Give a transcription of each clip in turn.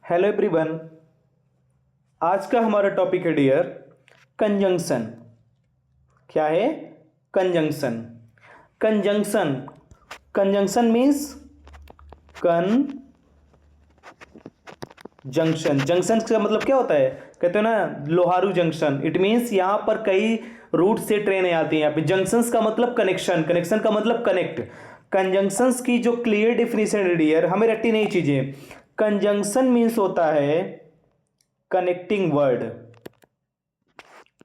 Hello everyone. आज का हमारा टॉपिक है डियर कंजंक्शन। क्या है? Conjunction. Conjunction conjunction means junction. Junction का मतलब क्या होता है? कहते हो ना लोहारू जंक्शन। इट मीन्स यहाँ पर कई रूट से ट्रेनें आती हैं। यहाँ पे जंक्शंस का मतलब कनेक्शन, कनेक्शन का मतलब कनेक्ट। कंजंक्शंस की जो क्लियर डिफिनीशन है डियर, हमें रट्टी नहीं चीजें। कंजंक्शन मीन्स होता है कनेक्टिंग वर्ड।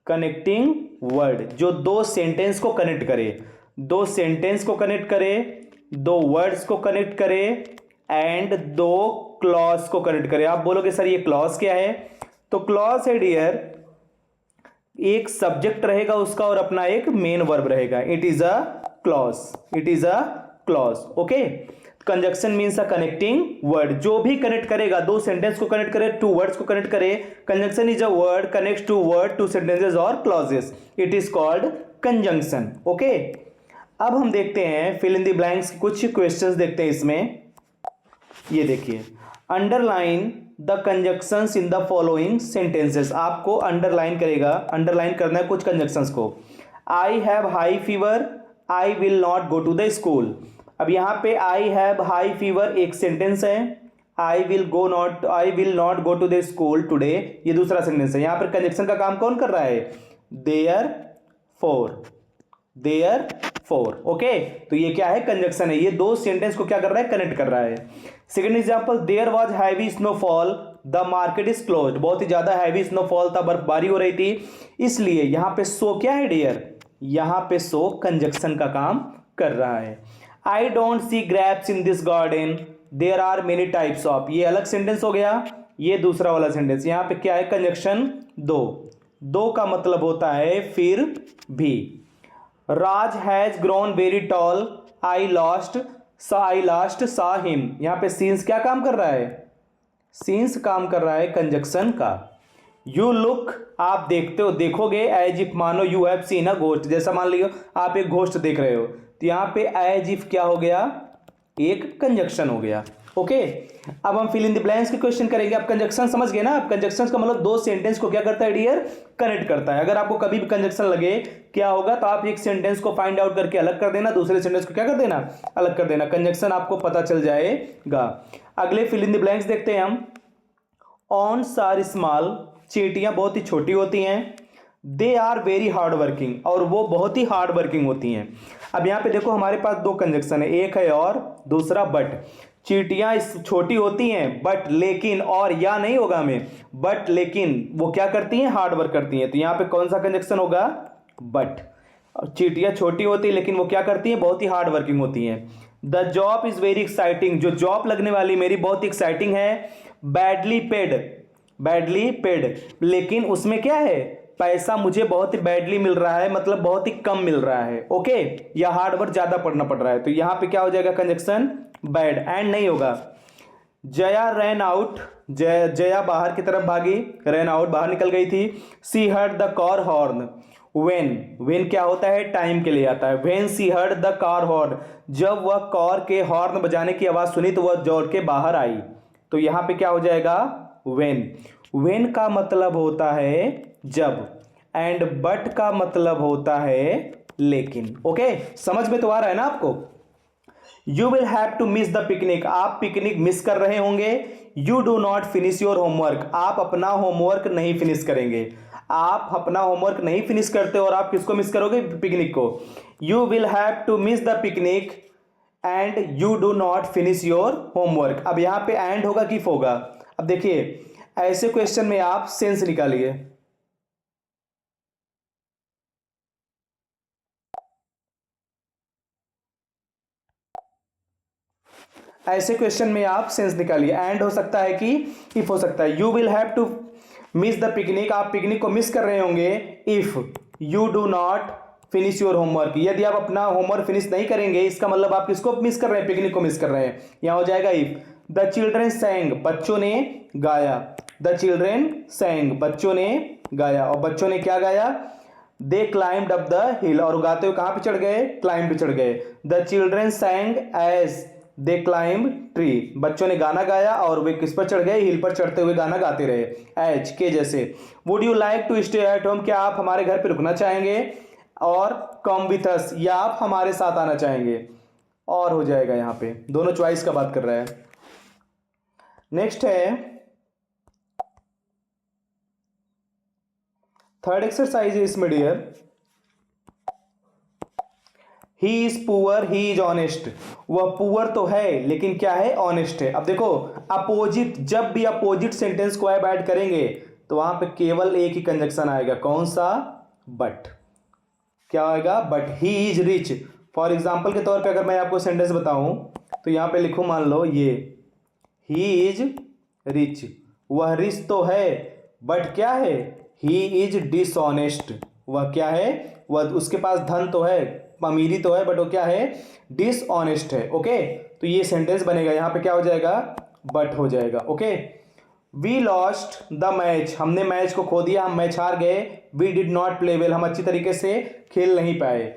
कनेक्टिंग वर्ड जो दो सेंटेंस को कनेक्ट करे, दो सेंटेंस को कनेक्ट करे, दो वर्ड्स को कनेक्ट करे एंड दो क्लॉज को कनेक्ट करे। आप बोलोगे सर ये क्लॉज क्या है? तो क्लॉज है डियर, एक सब्जेक्ट रहेगा उसका और अपना एक मेन वर्ब रहेगा। It is a clause. It is a clause. Okay. Conjunction means a connecting word, जो भी कनेक्ट करेगा, दो सेंटेंस को कनेक्ट करे, टू वर्ड्स को कनेक्ट करे। Conjunction is a word connects two word, two sentences और clauses. It is called conjunction. Okay. अब हम देखते हैं फिल इन द ब्लैंक्स, कुछ क्वेश्चंस देखते हैं इसमें। ये देखिए, underline the conjunctions in the following sentences. आपको अंडरलाइन करेगा, अंडरलाइन करना है कुछ कंजंक्शंस को। I have high fever, I will not go to the school. अब यहां पे आई हैव हाई फीवर एक सेंटेंस है, I will not go to the school today ये दूसरा सेंटेंस है। यहां पर कंजंक्शन का काम कौन कर रहा है? Therefore. Therefore. Okay. तो ये क्या है? कंजंक्शन है। ये दो सेंटेंस को क्या कर रहा है? कनेक्ट कर रहा है। Second example, there was heavy snowfall, the market is closed. बहुत ही ज्यादा हैवी स्नोफॉल था, बर्फबारी हो रही थी, इसलिए यहां पे सो क्या है डियर? यहां पे सो कंजंक्शन का काम कर रहा है। I don't see grapes in this garden, there are many types of. ये अलग सेंटेंस हो गया, ये दूसरा वाला सेंटेंस। यहां पे क्या है? कंजंक्शन दो। दो का मतलब होता है फिर भी। Raj has grown very tall, I last saw him. यहां पे सीन्स क्या काम कर रहा है? सीन्स काम कर रहा है कंजंक्शन का। यू लुक, आप देखते हो, देखोगे, एज इफ मानो you have seen a ghost. जैसा मान लियो आप एक घोस्ट देख रहे हो, तो यहां पे एज इफ क्या हो गया? एक कंजंक्शन हो गया। ओके। अब हम फिल इन द ब्लैंक्स के क्वेश्चन करेंगे। आप कंजंक्शन समझ गए ना? आप कंजंक्शन का मतलब दो सेंटेंस को क्या करता है डियर? कनेक्ट करता है। अगर आपको कभी भी कंजंक्शन लगे क्या होगा, तो आप एक सेंटेंस को फाइंड आउट करके अलग कर देना, दूसरे सेंटेंस को क्या कर देना? अलग कर देना। कंजंक्शन आपको पता चल जाएगा। अगले फिल इन द ब्लैंक्स देखते हैं हम। ऑन्स आर स्मॉल, चींटियां बहुत ही छोटी होती हैं। They are very hard working, और वो बहुत ही हार्ड वर्किंग होती हैं। अब यहां पे देखो हमारे पास दो कंजंक्शन है, एक है और, दूसरा बट। चींटियां छोटी होती हैं बट लेकिन, और या नहीं होगा हमें, बट लेकिन वो क्या करती हैं? हार्ड वर्क करती हैं। तो यहां पे कौन सा कंजंक्शन होगा? बट। चींटियां छोटी होती है लेकिन वो क्या करती हैं? बहुत ही हार्ड वर्किंग होती हैं। The job is very exciting, जो जॉब लगने वाली मेरी बहुत एक्साइटिंग है। बैडली पेड, बैडली पेड, लेकिन उसमें क्या है? पैसा मुझे बहुत ही बैडली मिल रहा है, मतलब बहुत ही कम मिल रहा है। ओके। या हार्ड वर्क ज्यादा पढ़ना पड़ रहा है। तो यहां पे क्या हो जाएगा? Conjunction bad. एंड नहीं होगा। जया रैन आउट, जया बाहर की तरफ भागी, रैन आउट बाहर निकल गई थी। She heard the car horn, when क्या होता है? टाइम के लिए आता है। When she heard the car horn, जब वह कार के हॉर्न बजाने की आवाज सुनी तो वह दौड़ के बाहर आई। तो यहां पे क्या हो जाएगा? वेन। वेन का मतलब होता है जब, एंड बट का मतलब होता है लेकिन। ओके। समझ में तो आ रहा है ना आपको? You will have to miss the picnic, आप पिकनिक मिस कर रहे होंगे। You do not finish your homework, आप अपना होमवर्क नहीं फिनिश करेंगे। आप अपना होमवर्क नहीं फिनिश करते और आप किसको मिस करोगे? पिकनिक को। You will have to miss the picnic and you do not finish your homework. अब यहां पे एंड होगा कि इफ होगा? अब देखिए, ऐसे क्वेश्चन में आप सेंस निकालिए। ऐसे क्वेश्चन में आप सेंस निकालिए। एंड हो सकता है कि इफ हो सकता है। You will have to miss the picnic, आप पिकनिक को मिस कर रहे होंगे। If you do not finish your homework, यदि आप अपना होमवर्क फिनिश नहीं करेंगे, इसका मतलब आप किसको मिस कर रहे हैं? पिकनिक को मिस कर रहे हैं। यहां हो जाएगा इफ। द चिल्ड्रेन सैंग, बच्चों ने गाया। द चिल्ड्रेन सैंग, बच्चों ने गाया। और बच्चों ने क्या गाया? दे क्लाइम्ड अप द हिल, और गाते हुए कहां पे चढ़ गए? क्लाइंब पे चढ़ गए। The children sang as they climb tree, बच्चों ने गाना गाया और वे किस पर चढ़ गए, हिल पर चढ़ते हुए गाना गाते रहे। एज के जैसे, would you like to stay at home, क्या आप हमारे घर पे रुकना चाहेंगे, और कम विथ अस, या आप हमारे साथ आना चाहेंगे, और हो जाएगा। यहाँ पे दोनों चॉइस का बात कर रहा है। नेक्स्ट है थर्ड एक्सरसाइज इसमें dear, he is poor he is honest, वह पुअर तो है लेकिन क्या है, ऑनेस्ट है। अब देखो अपोजिट, जब भी अपोजिट सेंटेंस को ऐड करेंगे तो वहां पे केवल एक ही कंजक्शन आएगा, कौन सा, बट। क्या आएगा, but he is rich. For example के तौर पे अगर मैं आपको सेंटेंस बताऊं तो यहां पे लिखूं, मान लो ये, ही इज रिच, वह रिच तो है बट क्या है, ही इज डिसऑनेस्ट, वह क्या है, वह उसके पास धन तो है, अमीरी तो है, बट वो क्या है, डिसऑनेस्ट है। ओके, तो ये सेंटेंस बनेगा, यहां पे क्या हो जाएगा, बट हो जाएगा। Okay, we lost the match, हमने मैच को खो दिया, हम मैच हार गए। We did not play well, हम अच्छी तरीके से खेल नहीं पाए।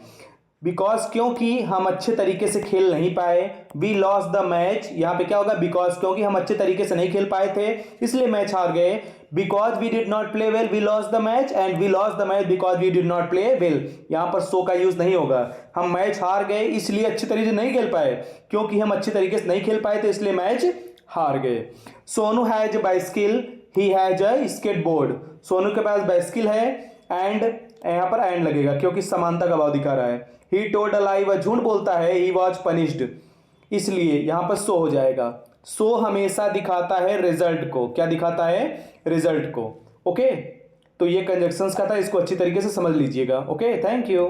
बिकॉज, क्योंकि हम अच्छे तरीके से खेल नहीं पाए। वी लॉस द मैच, यहां पे क्या होगा, बिकॉज, क्योंकि हम अच्छे तरीके से नहीं खेल पाए थे इसलिए मैच हार गए। Because we did not play well we lost the match, and we lost the match because we did not play well. यहां पर सो का यूज नहीं होगा, हम मैच हार गए इसलिए अच्छे तरीके से नहीं खेल पाए, क्योंकि हम अच्छे तरीके से नहीं खेल पाए थे इसलिए मैच हार गए। Sonu has a bicycle, he has a skateboard, Sonu के पास बाइसिकल है, एंड यहां पर एंड लगेगा क्योंकि समानता का भाव दिखा रहा है। ही टोल्ड अ लाई, वह झूठ बोलता है, ही वॉज पनिश्ड, इसलिए यहां पर सो हो जाएगा। सो हमेशा दिखाता है रिजल्ट को, क्या दिखाता है, रिजल्ट को। ओके, तो ये कंजक्शंस का था, इसको अच्छी तरीके से समझ लीजिएगा। Okay, thank you.